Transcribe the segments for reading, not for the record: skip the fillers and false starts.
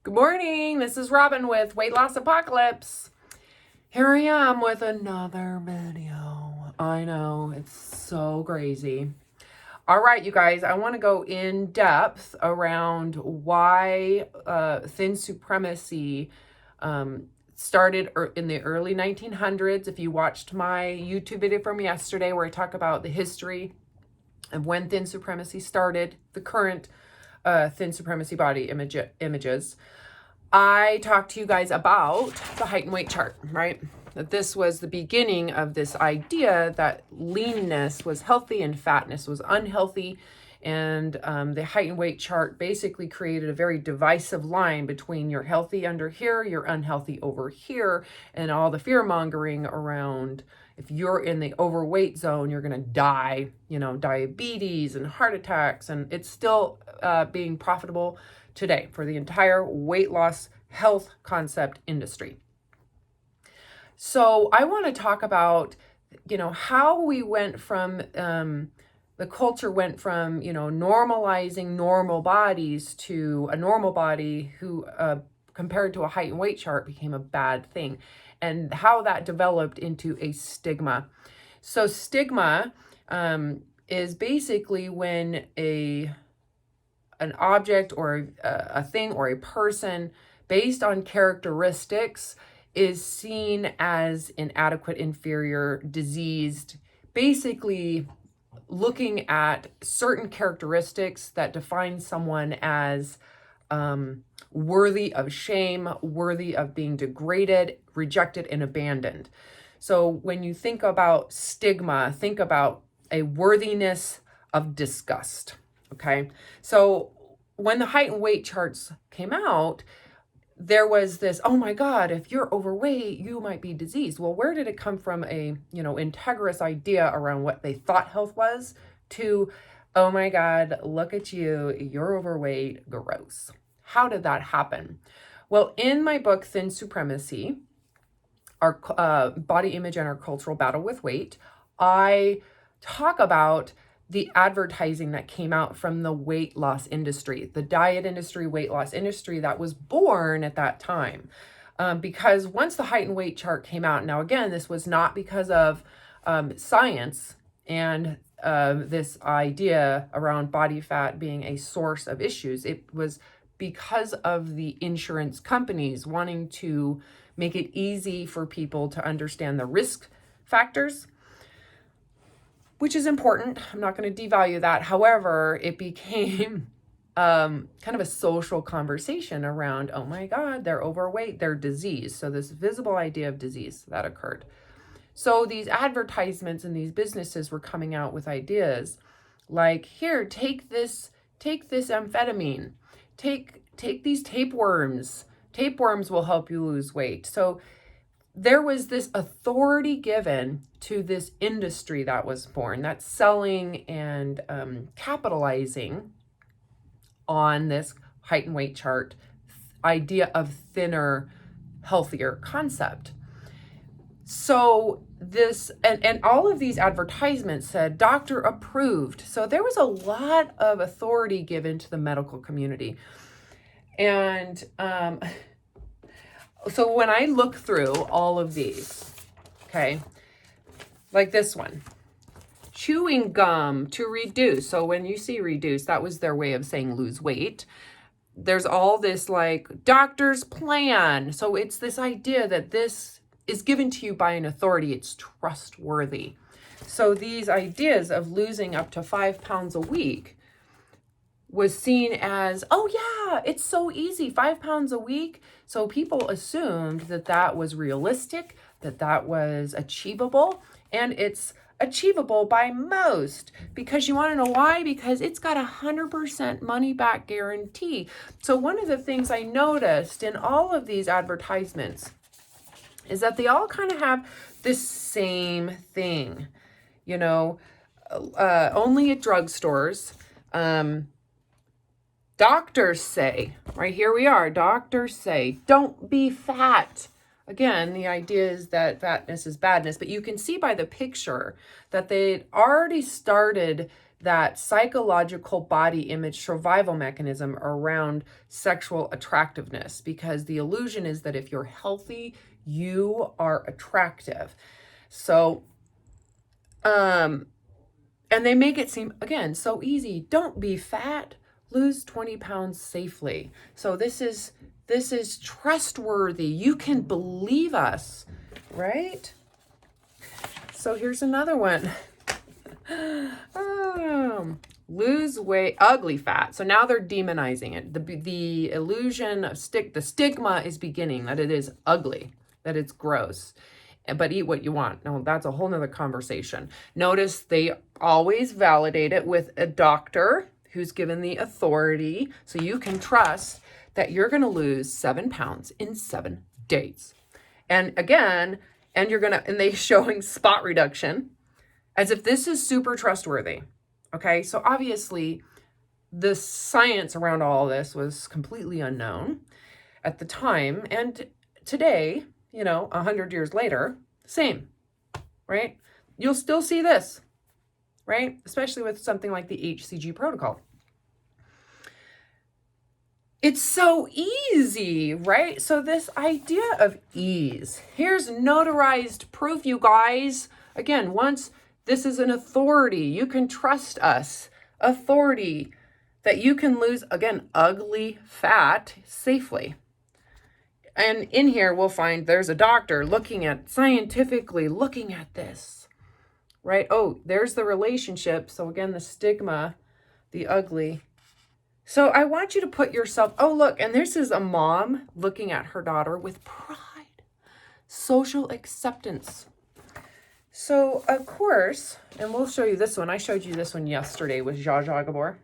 Good morning. This is Robin with Weight Loss Apocalypse. Here I am with another video. I know, it's so crazy. All right, you guys, I want to go in depth around why thin supremacy started in the early 1900s. If you watched my YouTube video from yesterday where I talk about the history of when thin supremacy started, the current thin supremacy body images, I talked to you guys about the height and weight chart, right? That this was the beginning of this idea that leanness was healthy and fatness was unhealthy. And the height and weight chart basically created a very divisive line between you're healthy under here, you're unhealthy over here, and all the fear mongering around if you're in the overweight zone, you're going to die, diabetes and heart attacks. And it's still being profitable today for the entire weight loss health concept industry. So I want to talk about, how we went from, the culture went from, normalizing normal bodies to a normal body who, compared to a height and weight chart, became a bad thing, and how that developed into a stigma. So stigma is basically when an object or a thing or a person based on characteristics is seen as inadequate, inferior, diseased, basically looking at certain characteristics that define someone as worthy of shame, worthy of being degraded, rejected, and abandoned. So when you think about stigma, think about a worthiness of disgust. Okay. So when the height and weight charts came out, there was this, oh my God, if you're overweight, you might be diseased. Well, where did it come from? A, integrous idea around what they thought health was to, oh my God, look at you, you're overweight, gross. How did that happen? Well, in my book, Thin Supremacy, our body image and our cultural battle with weight, I talk about the advertising that came out from the weight loss industry, the diet industry, weight loss industry that was born at that time. Because once the height and weight chart came out, now again, this was not because of science and this idea around body fat being a source of issues. It was because of the insurance companies wanting to make it easy for people to understand the risk factors, which is important. I'm not going to devalue that. However, it became kind of a social conversation around, oh my God, they're overweight, they're diseased. So this visible idea of disease that occurred. So these advertisements and these businesses were coming out with ideas like, here, take this amphetamine, take these tapeworms. Tapeworms will help you lose weight. So there was this authority given to this industry that was born, that's selling and capitalizing on this height and weight chart idea of thinner, healthier concept. So this, and all of these advertisements said doctor approved. So there was a lot of authority given to the medical community. And so when I look through all of these, okay, like this one, chewing gum to reduce. So when you see reduce, that was their way of saying lose weight. There's all this like doctor's plan. So it's this idea that this is given to you by an authority. It's trustworthy. So these ideas of losing up to 5 pounds a week was seen as, oh yeah, it's so easy, 5 pounds a week. So people assumed that that was realistic, that was achievable, and it's achievable by most. Because you want to know why? Because it's got 100% money back guarantee. So one of the things I noticed in all of these advertisements is that they all kind of have this same thing, only at drugstores. Doctors say, right here we are, doctors say, don't be fat. Again, the idea is that fatness is badness, but you can see by the picture that they already started that psychological body image survival mechanism around sexual attractiveness, because the illusion is that if you're healthy, you are attractive. So, and they make it seem, again, so easy. Don't be fat, lose 20 pounds safely. So this is trustworthy. You can believe us, right? So here's another one. Lose weight, ugly fat. So now they're demonizing it. The illusion of the stigma is beginning, that it is ugly, that it's gross. But eat what you want. No, that's a whole nother conversation. Notice they always validate it with a doctor who's given the authority, so you can trust that you're going to lose 7 pounds in 7 days. And again, and they showing spot reduction as if this is super trustworthy. Okay, so obviously the science around all this was completely unknown at the time, and today, 100 years later, same, right? You'll still see this, right? Especially with something like the HCG protocol. It's so easy, right? So this idea of ease, here's notarized proof, you guys. Again, once this is an authority, you can trust us, authority, that you can lose, again, ugly fat safely. And in here, we'll find there's a doctor scientifically looking at this, right? Oh, there's the relationship. So again, the stigma, the ugly. So I want you to put yourself, oh, look, and this is a mom looking at her daughter with pride, social acceptance. So, of course, and we'll show you this one. I showed you this one yesterday with Zsa Zsa Gabor.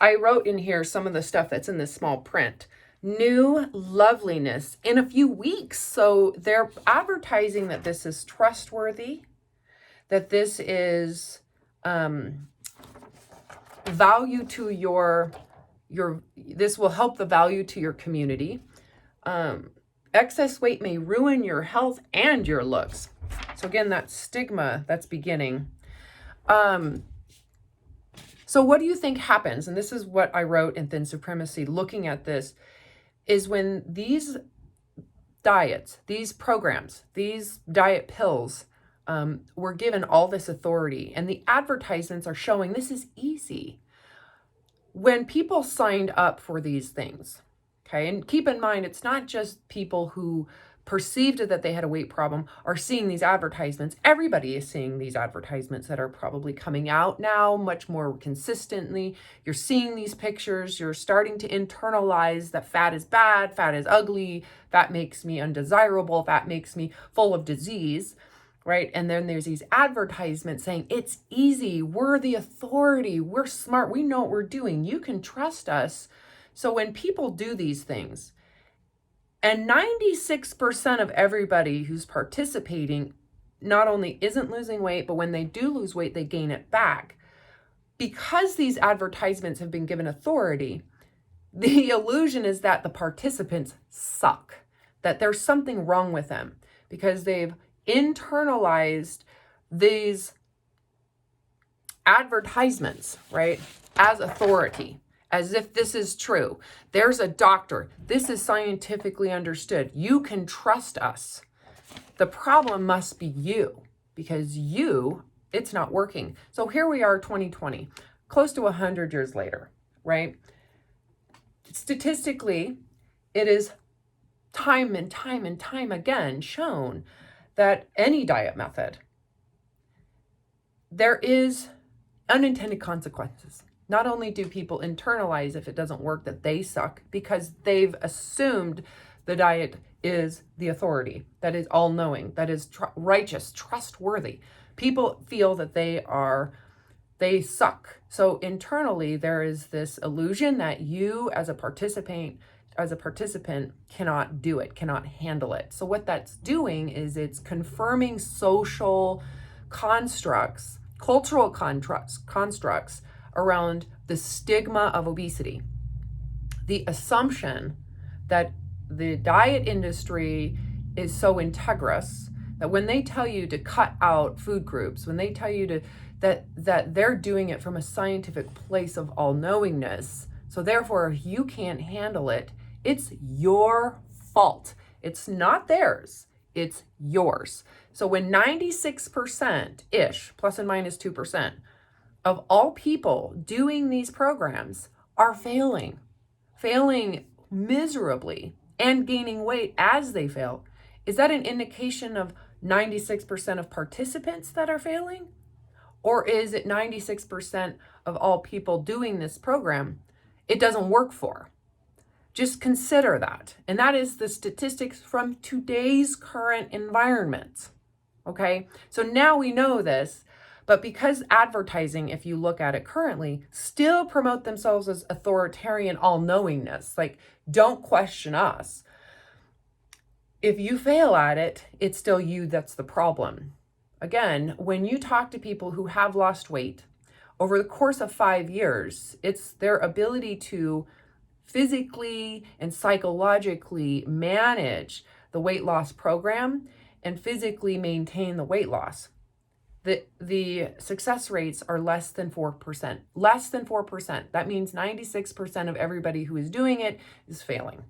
I wrote in here some of the stuff that's in this small print. New loveliness in a few weeks. So they're advertising that this is trustworthy, that this is value to your this will help the value to your community. Excess weight may ruin your health and your looks. So again, that stigma that's beginning. So what do you think happens? And this is what I wrote in Thin Supremacy, looking at this, is when these diets, these programs, these diet pills were given all this authority, and the advertisements are showing this is easy. When people signed up for these things, okay, and keep in mind, it's not just people who perceived that they had a weight problem are seeing these advertisements. Everybody is seeing these advertisements that are probably coming out now much more consistently. You're seeing these pictures. You're starting to internalize that fat is bad, fat is ugly, fat makes me undesirable, fat makes me full of disease, right? And then there's these advertisements saying it's easy, we're the authority, we're smart, we know what we're doing, you can trust us. So when people do these things, and 96% of everybody who's participating not only isn't losing weight, but when they do lose weight, they gain it back. Because these advertisements have been given authority, the illusion is that the participants suck, that there's something wrong with them because they've internalized these advertisements, right, as authority. As if this is true. There's a doctor. This is scientifically understood. You can trust us. The problem must be you, because it's not working. So here we are, 2020, close to 100 years later, right? Statistically, it is time and time and time again shown that any diet method, there is unintended consequences. Not only do people internalize if it doesn't work that they suck, because they've assumed the diet is the authority, that is all-knowing, that is righteous, trustworthy. People feel that they suck. So internally, there is this illusion that you as a participant cannot do it, cannot handle it. So what that's doing is it's confirming social constructs, cultural constructs around the stigma of obesity. The assumption that the diet industry is so integrous that when they tell you to cut out food groups, when they tell you that they're doing it from a scientific place of all-knowingness. So therefore, if you can't handle it, it's your fault. It's not theirs, it's yours. So when 96%-ish, plus and minus 2%, of all people doing these programs are failing miserably and gaining weight as they fail, is that an indication of 96% of participants that are failing? Or is it 96% of all people doing this program it doesn't work for? Just consider that. And that is the statistics from today's current environment. Okay, so now we know this, but because advertising, if you look at it currently, still promote themselves as authoritarian all-knowingness, like don't question us. If you fail at it, it's still you that's the problem. Again, when you talk to people who have lost weight over the course of 5 years, it's their ability to physically and psychologically manage the weight loss program and physically maintain the weight loss. The success rates are less than 4%. Less than 4%. That means 96% of everybody who is doing it is failing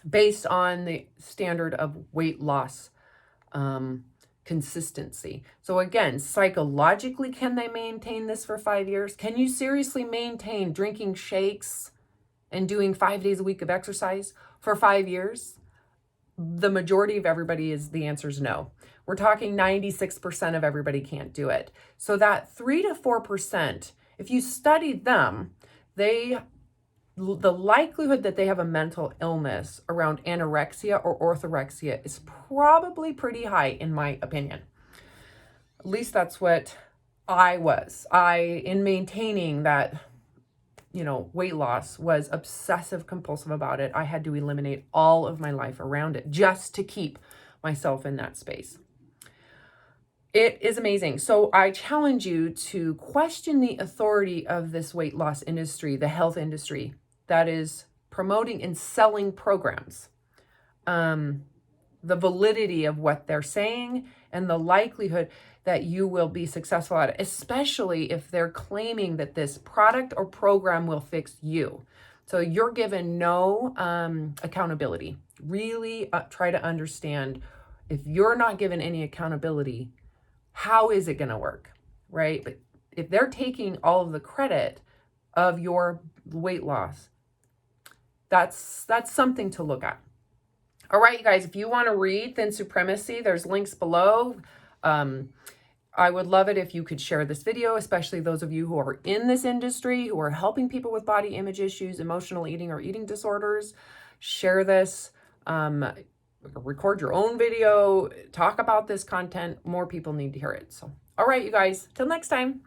based on the standard of weight loss consistency. So again, psychologically, can they maintain this for 5 years? Can you seriously maintain drinking shakes and doing 5 days a week of exercise for 5 years? The majority of everybody the answer is no. We're talking 96% of everybody can't do it. So that 3 to 4%, if you study them, the likelihood that they have a mental illness around anorexia or orthorexia is probably pretty high, in my opinion. At least that's what I was. In maintaining that, weight loss, was obsessive compulsive about it. I had to eliminate all of my life around it just to keep myself in that space. It is amazing. So I challenge you to question the authority of this weight loss industry, the health industry that is promoting and selling programs, the validity of what they're saying and the likelihood that you will be successful at it, especially if they're claiming that this product or program will fix you. So you're given no accountability. Really try to understand, if you're not given any accountability, how is it going to work, right? But if they're taking all of the credit of your weight loss, that's something to look at. All right, you guys, if you want to read Thin Supremacy, there's links below. I would love it if you could share this video, especially those of you who are in this industry, who are helping people with body image issues, emotional eating, or eating disorders. Share this, record your own video, talk about this content. More people need to hear it. So, all right, you guys, till next time.